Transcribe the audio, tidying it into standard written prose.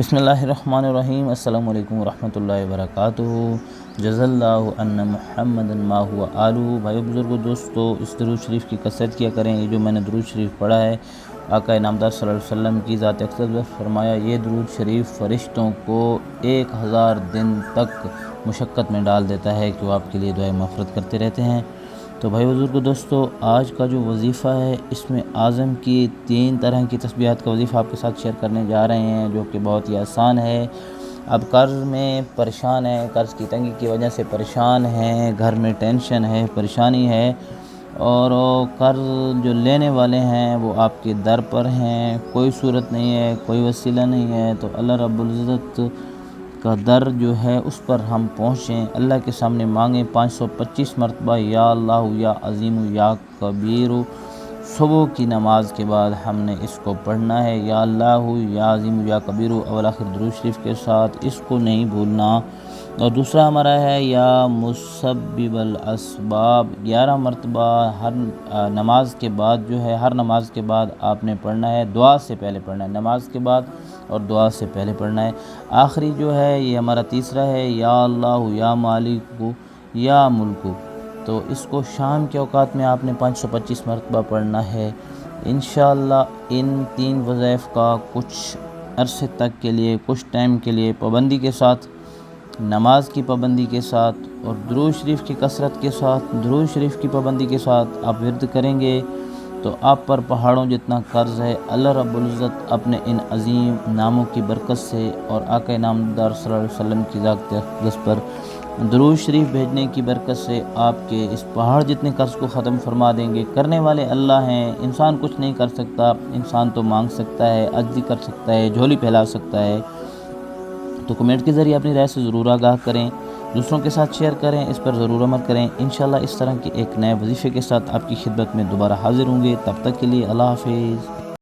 بسم اللہ الرحمن الرحیم۔ السلام علیکم ورحمۃ اللہ وبرکاتہ۔ جزا اللہ ان محمد ما هو آلہ۔ بھائی بزرگو دوستو، اس درود شریف کی کثرت کیا کریں۔ یہ جو میں نے درود شریف پڑھا ہے، آقا نامدار صلی اللہ علیہ وسلم کی ذات اقدس نے فرمایا، یہ درود شریف فرشتوں کو 1000 دن تک مشقت میں ڈال دیتا ہے کہ وہ آپ کے لیے دعائے مغفرت کرتے رہتے ہیں۔ تو بھائی بزرگو دوستو، آج کا جو وظیفہ ہے، اس میں اعظم کی 3 طرح کی تسبیحات کا وظیفہ آپ کے ساتھ شیئر کرنے جا رہے ہیں، جو کہ بہت ہی آسان ہے۔ اب قرض میں پریشان ہیں، قرض کی تنگی کی وجہ سے پریشان ہیں، گھر میں ٹینشن ہے، پریشانی ہے، اور قرض جو لینے والے ہیں وہ آپ کے در پر ہیں، کوئی صورت نہیں ہے، کوئی وسیلہ نہیں ہے، تو اللہ رب العزت کا در جو ہے اس پر ہم پہنچیں، اللہ کے سامنے مانگیں 525 مرتبہ یا اللہ یا عظیم یا کبیر۔ صبح کی نماز کے بعد ہم نے اس کو پڑھنا ہے، یا اللہ یا عظیم یا کبیر، اول آخر درود شریف کے ساتھ، اس کو نہیں بھولنا۔ اور دوسرا ہمارا ہے یا مسبب الاسباب، 11 مرتبہ ہر نماز کے بعد جو ہے، ہر نماز کے بعد آپ نے پڑھنا ہے، دعا سے پہلے پڑھنا ہے، نماز کے بعد اور دعا سے پہلے پڑھنا ہے۔ آخری جو ہے یہ ہمارا تیسرا ہے، یا اللہ یا مالک یا ملک، تو اس کو شام کے اوقات میں آپ نے 525 مرتبہ پڑھنا ہے۔ انشاءاللہ ان 3 وظائف کا کچھ عرصے تک کے لیے، کچھ ٹائم کے لیے پابندی کے ساتھ، نماز کی پابندی کے ساتھ اور درود شریف کی کثرت کے ساتھ، درود شریف کی پابندی کے ساتھ آپ ورد کریں گے تو آپ پر پہاڑوں جتنا قرض ہے، اللہ رب العزت اپنے ان عظیم ناموں کی برکت سے اور آقا نامدار صلی اللہ علیہ وسلم کی ذات اقدس پر درود شریف بھیجنے کی برکت سے آپ کے اس پہاڑ جتنے قرض کو ختم فرما دیں گے۔ کرنے والے اللہ ہیں، انسان کچھ نہیں کر سکتا، انسان تو مانگ سکتا ہے، عجزی کر سکتا ہے، جھولی پھیلا سکتا ہے۔ تو کمنٹ کے ذریعے اپنی رائے سے ضرور آگاہ کریں، دوسروں کے ساتھ شیئر کریں، اس پر ضرور عمل کریں۔ انشاءاللہ اس طرح کے ایک نئے وظیفے کے ساتھ آپ کی خدمت میں دوبارہ حاضر ہوں گے۔ تب تک کے لیے اللہ حافظ۔